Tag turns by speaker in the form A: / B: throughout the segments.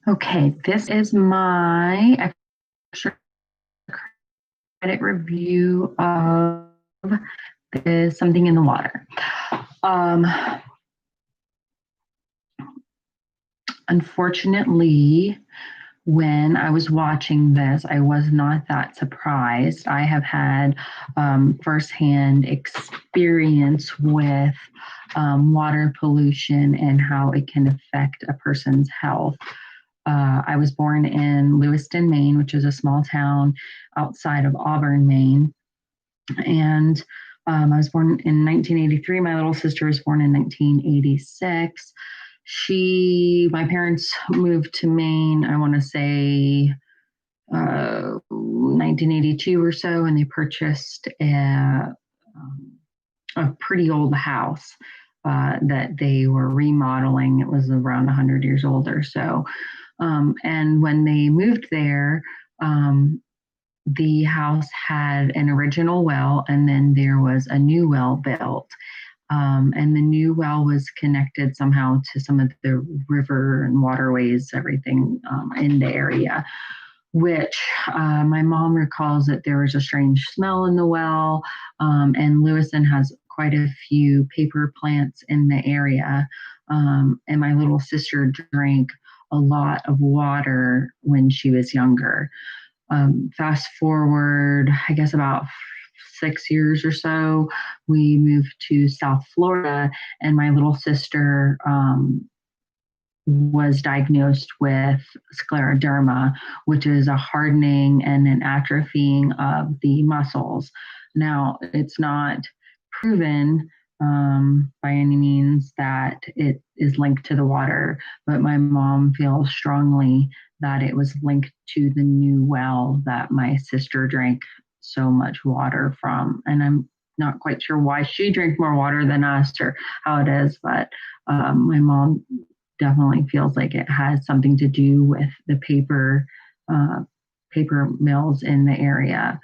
A: Okay, this is my extra credit review of the Something in the Water. Um, Unfortunately, when I was watching this, I was not that surprised. I have had firsthand experience with water pollution and how it can affect a person's health. I was born in Lewiston, Maine, which is a small town outside of Auburn, Maine. And I was born in 1983. My little sister was born in 1986. My parents moved to Maine, I want to say 1982 or so, and they purchased a pretty old house that they were remodeling. It was around 100 years old or so. And when they moved there, the house had an original well, and then there was a new well built. And the new well was connected somehow to some of the river and waterways, everything in the area, which my mom recalls that there was a strange smell in the well. And Lewiston has quite a few paper plants in the area. And my little sister drank a lot of water when she was younger. Fast forward, I guess about 6 years or so, we moved to South Florida, and my little sister was diagnosed with scleroderma, which is a hardening and an atrophying of the muscles. Now, it's not proven by any means that it is linked to the water, but my mom feels strongly that it was linked to the new well that my sister drank so much water from. And I'm not quite sure why she drank more water than us or how it is, but my mom definitely feels like it has something to do with the paper mills in the area.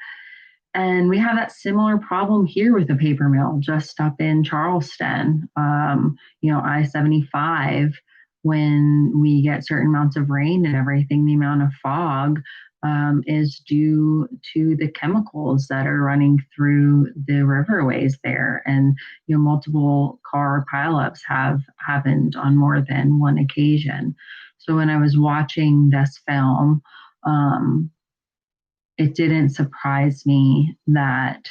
A: And we have that similar problem here with the paper mill just up in Charleston. I-75, when we get certain amounts of rain and everything, the amount of fog is due to the chemicals that are running through the riverways there. And, multiple car pileups have happened on more than one occasion. So when I was watching this film, it didn't surprise me that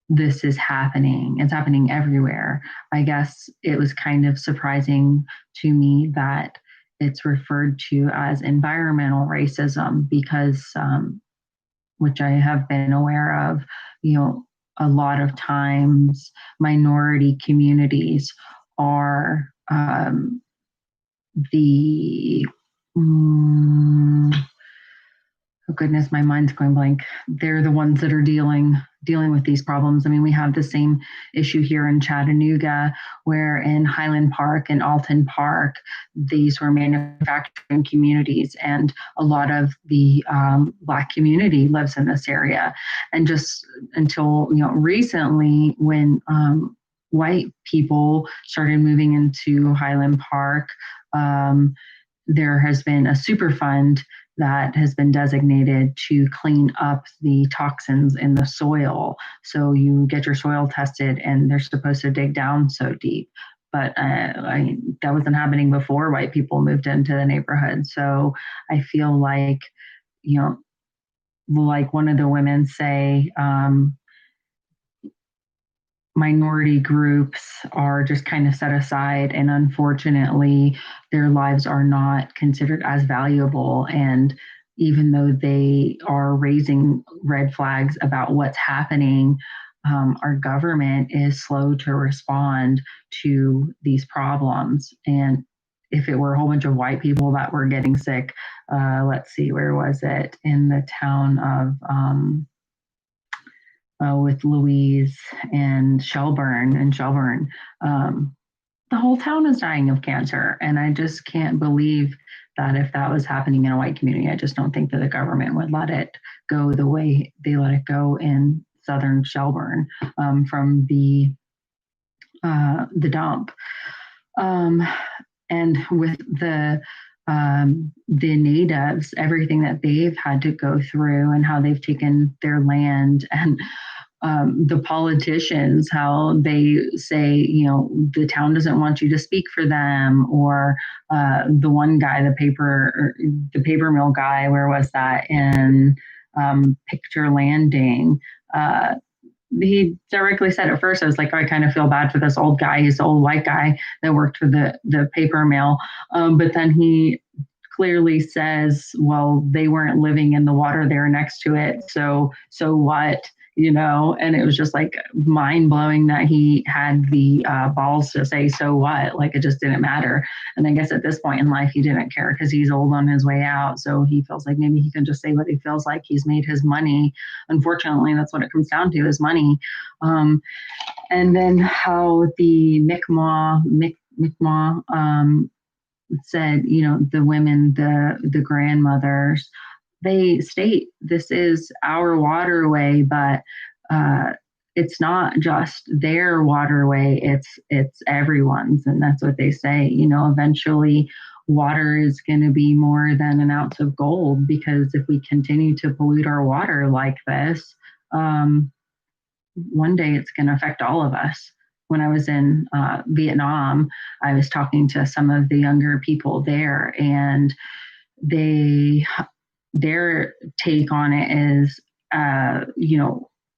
A: this is happening. It's happening everywhere. I guess it was kind of surprising to me that it's referred to as environmental racism because, which I have been aware of, a lot of times minority communities are the oh goodness, my mind's going blank. They're the ones that are dealing with these problems. I mean, we have the same issue here in Chattanooga, where in Highland Park and Alton Park, these were manufacturing communities, and a lot of the Black community lives in this area. And just until recently, when white people started moving into Highland Park, there has been a Superfund that has been designated to clean up the toxins in the soil. So you get your soil tested, and they're supposed to dig down so deep. But that wasn't happening before white people moved into the neighborhood. So I feel like, like one of the women say, minority groups are just kind of set aside, and unfortunately their lives are not considered as valuable. And even though they are raising red flags about what's happening, our government is slow to respond to these problems. And if it were a whole bunch of white people that were getting sick, let's see, where was it? In the town of with Louise and Shelburne. The whole town is dying of cancer. And I just can't believe that if that was happening in a white community, I just don't think that the government would let it go the way they let it go in southern Shelburne, from the the dump. Um, and with the natives, everything that they've had to go through and how they've taken their land, and the politicians, how they say, the town doesn't want you to speak for them, or the one guy, the paper mill guy, where was that in Picture Landing? He directly said at first, I was like, oh, I kind of feel bad for this old guy. He's the old white guy that worked for the paper mill. But then he clearly says, well, they weren't living in the water there next to it. So what? And it was just like mind blowing that he had the balls to say, so what? Like, it just didn't matter. And I guess at this point in life, he didn't care because he's old on his way out. So he feels like maybe he can just say what he feels like. He's made his money. Unfortunately, that's what it comes down to, is money. And then how the Mi'kmaq said, the women, the grandmothers, they state this is our waterway, but it's not just their waterway, it's everyone's. And that's what they say. Eventually water is going to be more than an ounce of gold, because if we continue to pollute our water like this, one day it's going to affect all of us. When I was in Vietnam, I was talking to some of the younger people there, and their take on it is,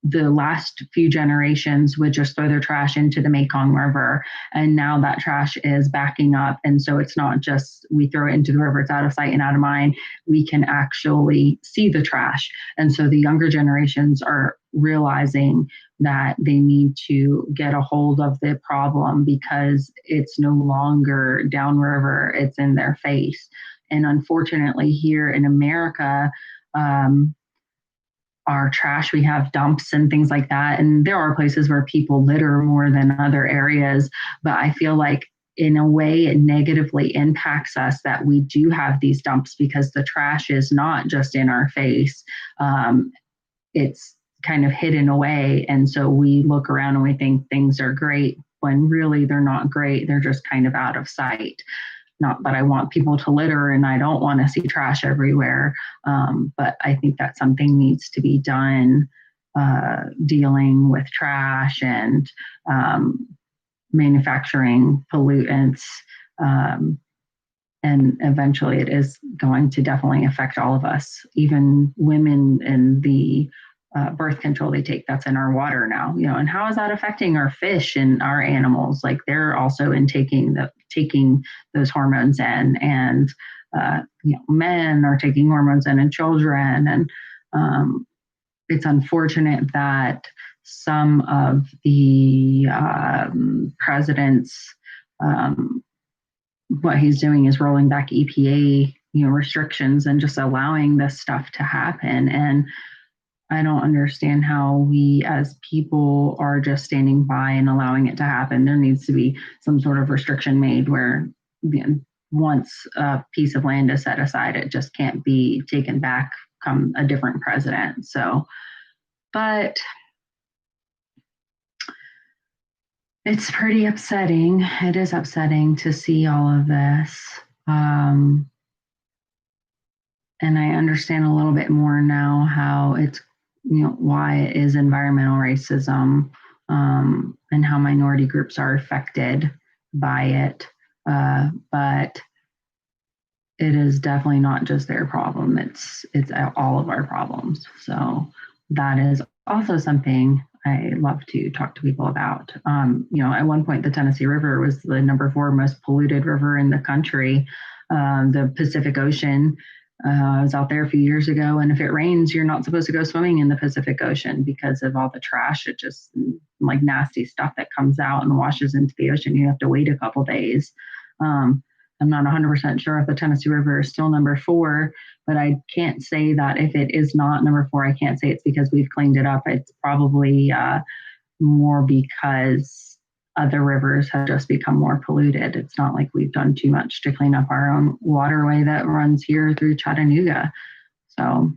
A: the last few generations would just throw their trash into the Mekong River, and now that trash is backing up. And so it's not just we throw it into the river, it's out of sight and out of mind. We can actually see the trash. And so the younger generations are realizing that they need to get a hold of the problem, because it's no longer downriver, it's in their face. And unfortunately, here in America, our trash, we have dumps and things like that. And there are places where people litter more than other areas. But I feel like in a way it negatively impacts us that we do have these dumps, because the trash is not just in our face. It's kind of hidden away. And so we look around and we think things are great, when really they're not great. They're just kind of out of sight. Not that I want people to litter and I don't want to see trash everywhere, but I think that something needs to be done dealing with trash and manufacturing pollutants. And eventually it is going to definitely affect all of us, even women in the birth control they take, that's in our water now, and how is that affecting our fish and our animals? Like, they're also taking those hormones in, and men are taking hormones in, and children. And it's unfortunate that some of the presidents, what he's doing is rolling back EPA, restrictions, and just allowing this stuff to happen. And I don't understand how we as people are just standing by and allowing it to happen. There needs to be some sort of restriction made where, once a piece of land is set aside, it just can't be taken back come a different president. So, but it's pretty upsetting. It is upsetting to see all of this. And I understand a little bit more now how it's, why it is environmental racism, and how minority groups are affected by it. But it is definitely not just their problem. It's all of our problems. So that is also something I love to talk to people about. At one point, the Tennessee River was the number 4 most polluted river in the country. The Pacific Ocean, I was out there a few years ago, and if it rains, you're not supposed to go swimming in the Pacific Ocean because of all the trash. It just, like, nasty stuff that comes out and washes into the ocean. You have to wait a couple days. I'm not 100% sure if the Tennessee River is still number 4, but I can't say that if it is not number 4, I can't say it's because we've cleaned it up. It's probably more because other rivers have just become more polluted. It's not like we've done too much to clean up our own waterway that runs here through Chattanooga. So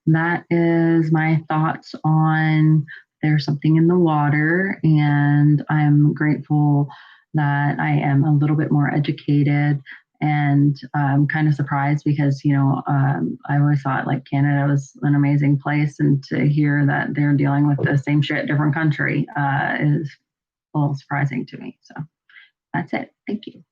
A: that is my thoughts on there's something in the water, and I'm grateful that I am a little bit more educated. And I'm kind of surprised because, I always thought like Canada was an amazing place, and to hear that they're dealing with the same shit, different country, is a little surprising to me. So that's it. Thank you.